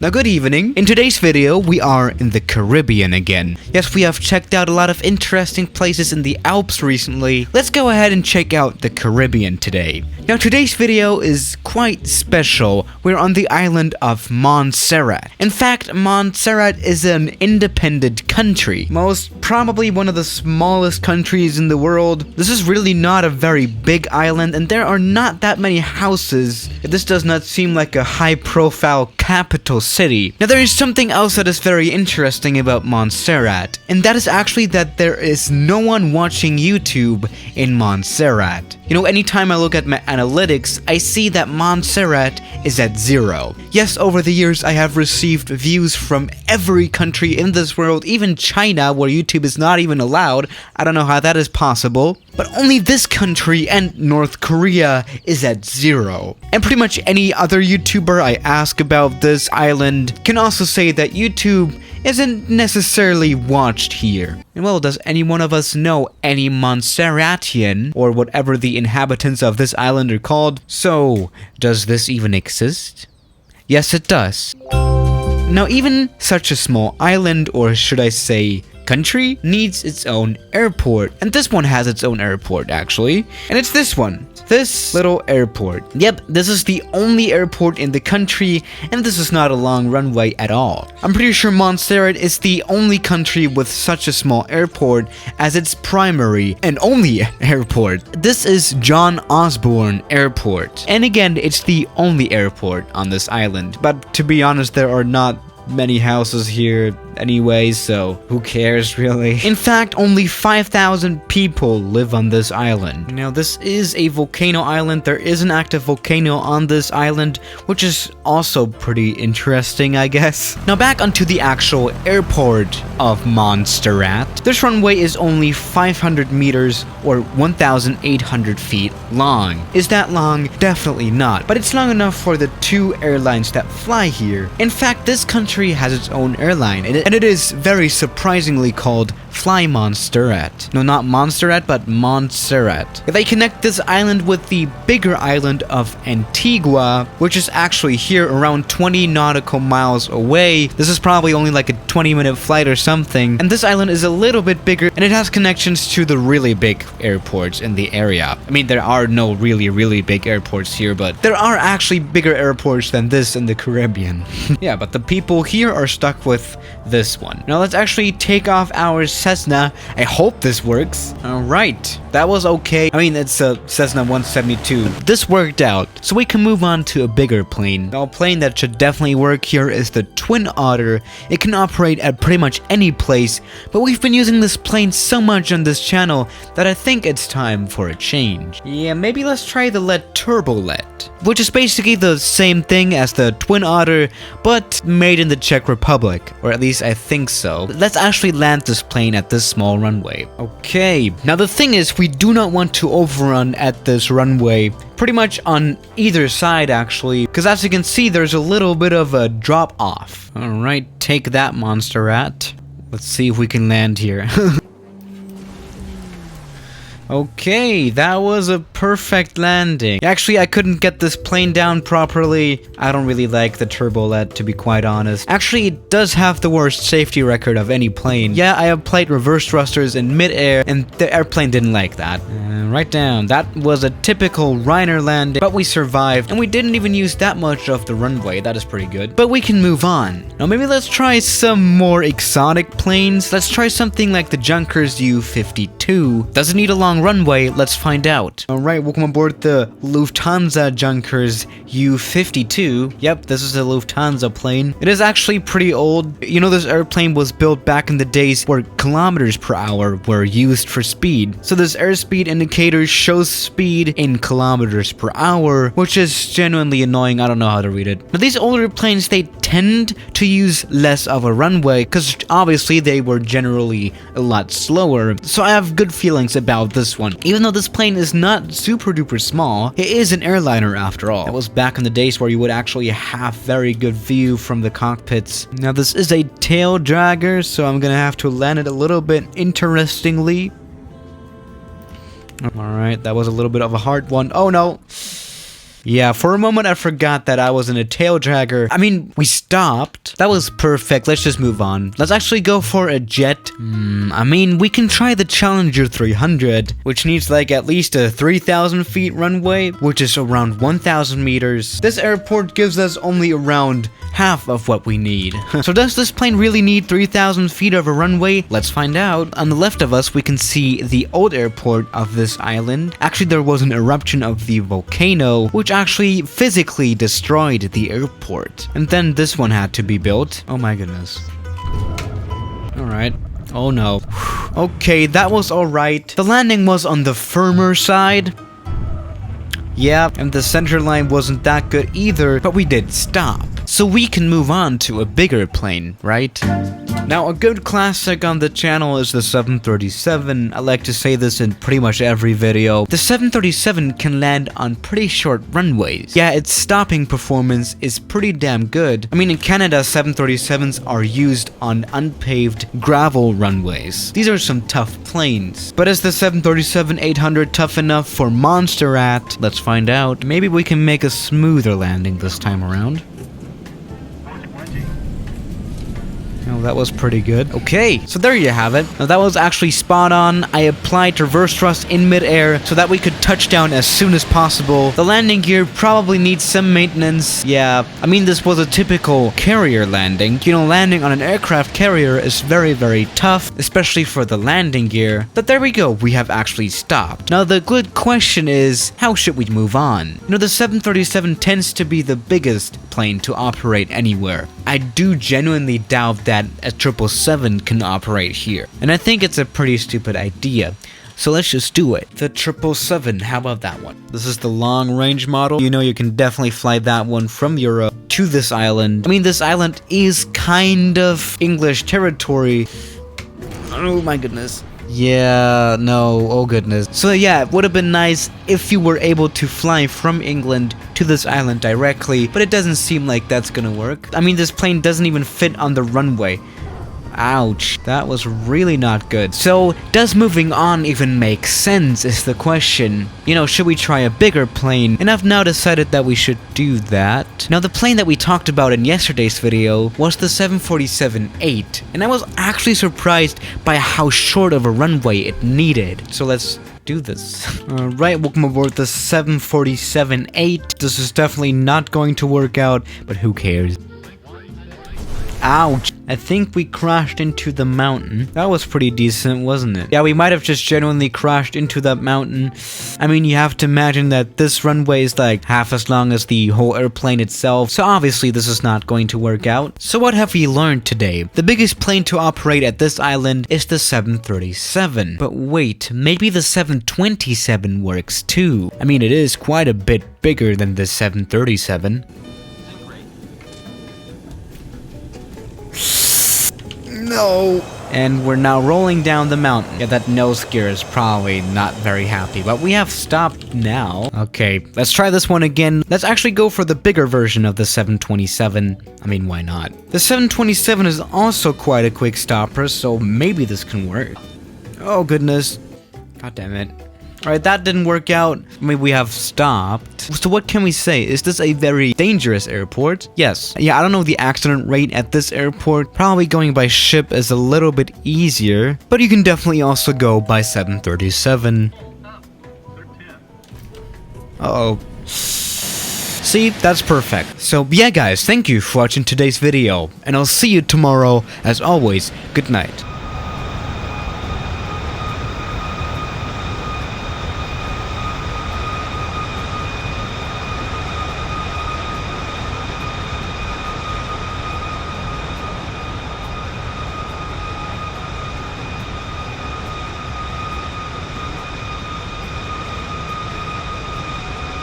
Now good evening. In today's video, we are in the Caribbean again. Yes, we have checked out a lot of interesting places in the Alps recently. Let's go ahead and check out the Caribbean today. Now today's video is quite special. We're on the island of Montserrat. In fact, Montserrat is an independent country. Most probably one of the smallest countries in the world. This is really not a very big island and there are not that many houses. This does not seem like a high-profile capital city. Now there is something else that is very interesting about Montserrat, and that is actually that there is no one watching YouTube in Montserrat. You know, anytime I look at my analytics, I see that Montserrat is at 0. Yes, over the years I have received views from every country in this world, even China, where YouTube is not even allowed. I don't know how that is possible. But only this country and North Korea is at 0. And pretty much any other YouTuber I ask about this island can also say that YouTube isn't necessarily watched here. And well, does any one of us know any Montserratian, or whatever the inhabitants of this island are called? So, does this even exist? Yes, it does. Now, even such a small island, or should I say country, needs its own airport. And this one has its own airport, actually. And it's this one. This little airport. Yep, this is the only airport in the country, and this is not a long runway at all. I'm pretty sure Montserrat is the only country with such a small airport as its primary and only airport. This is John Osborne Airport. And again, it's the only airport on this island. But to be honest, there are not many houses here anyway, so who cares really? In fact, only 5,000 people live on this island. Now, this is a volcano island. There is an active volcano on this island, which is also pretty interesting, I guess. Now, back onto the actual airport of Montserrat. This runway is only 500 meters or 1,800 feet long. Is that long? Definitely not. But it's long enough for the 2 airlines that fly here. In fact, this country has its own airline, and it is very surprisingly called Fly Montserrat. No, not Montserrat, but Montserrat. They connect this island with the bigger island of Antigua, which is actually here around 20 nautical miles away. This is probably only like a 20-minute flight or something. And this island is a little bit bigger, and it has connections to the really big airports in the area. I mean, there are no really big airports here, but there are actually bigger airports than this in the Caribbean. Yeah, but the people here are stuck with this one. Now let's actually take off our Cessna. I hope this works. Alright, that was okay. I mean, it's a Cessna 172. This worked out, so we can move on to a bigger plane. Now, a plane that should definitely work here is the Twin Otter. It can operate at pretty much any place, but we've been using this plane so much on this channel that I think it's time for a change. Yeah, maybe let's try the Turbolet, which is basically the same thing as the Twin Otter, but made in the Czech Republic, or at least I think so. Let's actually land this plane at this small runway. Okay, now the thing is, we do not want to overrun at this runway, pretty much on either side actually, because as you can see, there's a little bit of a drop off. Alright, take that, Montserrat. Let's see if we can land here. Okay, that was a perfect landing. Actually, I couldn't get this plane down properly. I don't really like the Turbolet, to be quite honest. Actually, it does have the worst safety record of any plane. Yeah, I applied reverse thrusters in mid-air, and the airplane didn't like that. Right down. That was a typical Reiner landing, but we survived, and we didn't even use that much of the runway. That is pretty good. But we can move on. Now, maybe let's try some more exotic planes. Let's try something like the Junkers U-52. Doesn't need a long runway. Let's find out. Alright, welcome aboard the Lufthansa Junkers U-52. Yep, this is a Lufthansa plane. It is actually pretty old. You know, this airplane was built back in the days where kilometers per hour were used for speed. So this airspeed indicator shows speed in kilometers per hour, which is genuinely annoying. I don't know how to read it. But these older planes, they tend to use less of a runway because obviously they were generally a lot slower. So I have good feelings about this one. Even though this plane is not super duper small, it is an airliner after all. That was back in the days where you would actually have very good view from the cockpits. Now this is a tail dragger, so I'm gonna have to land it a little bit interestingly. Alright, that was a little bit of a hard one. Oh no! Yeah, for a moment I forgot that I was in a tail dragger. I mean, we stopped. That was perfect. Let's just move on. Let's actually go for a jet. I mean, we can try the Challenger 300, which needs like at least a 3,000 feet runway, which is around 1,000 meters. This airport gives us only around half of what we need. So does this plane really need 3,000 feet of a runway? Let's find out. On the left of us, we can see the old airport of this island. Actually, there was an eruption of the volcano, which actually physically destroyed the airport. And then this one had to be built. Oh my goodness. Alright. Oh no. Okay, that was alright. The landing was on the firmer side. Yeah, and the center line wasn't that good either, but we did stop. So we can move on to a bigger plane, right? Now, a good classic on the channel is the 737. I like to say this in pretty much every video. The 737 can land on pretty short runways. Yeah, its stopping performance is pretty damn good. I mean, in Canada, 737s are used on unpaved gravel runways. These are some tough planes. But is the 737-800 tough enough for Montserrat? Let's find out. Maybe we can make a smoother landing this time around. Oh, that was pretty good. Okay, so there you have it. Now that was actually spot on. I applied reverse thrust in midair so that we could touch down as soon as possible. The landing gear probably needs some maintenance. Yeah, I mean, this was a typical carrier landing. You know, landing on an aircraft carrier is very, very tough, especially for the landing gear. But there we go, we have actually stopped. Now the good question is, how should we move on? You know, the 737 tends to be the biggest plane to operate anywhere. I do genuinely doubt that a 777 can operate here, and I think it's a pretty stupid idea. So let's just do it. The 777, how about that one? This is the long range model. You know, you can definitely fly that one from Europe to this island. I mean, this island is kind of English territory. Oh my goodness. Yeah, no, oh goodness. So yeah, it would have been nice if you were able to fly from England to this island directly, but it doesn't seem like that's gonna work. I mean, this plane doesn't even fit on the runway. Ouch, that was really not good. So, does moving on even make sense is the question. You know, should we try a bigger plane? And I've now decided that we should do that. Now, the plane that we talked about in yesterday's video was the 747-8, and I was actually surprised by how short of a runway it needed. So let's do this. Alright, welcome aboard the 747-8. This is definitely not going to work out, but who cares? Ouch. I think we crashed into the mountain. That was pretty decent, wasn't it? Yeah, we might have just genuinely crashed into that mountain. I mean, you have to imagine that this runway is like half as long as the whole airplane itself, so obviously this is not going to work out. So what have we learned today? The biggest plane to operate at this island is the 737. But wait, maybe the 727 works too. I mean, it is quite a bit bigger than the 737. No. And we're now rolling down the mountain. Yeah, that nose gear is probably not very happy, but we have stopped now. Okay, let's try this one again. Let's actually go for the bigger version of the 727. I mean, why not? The 727 is also quite a quick stopper, so maybe this can work. Oh, goodness. God damn it. Alright, that didn't work out. I mean, we have stopped. So what can we say? Is this a very dangerous airport? Yes. Yeah, I don't know the accident rate at this airport. Probably going by ship is a little bit easier, but you can definitely also go by 737. Uh-oh. See, that's perfect. So yeah guys, thank you for watching today's video, and I'll see you tomorrow. As always, good night.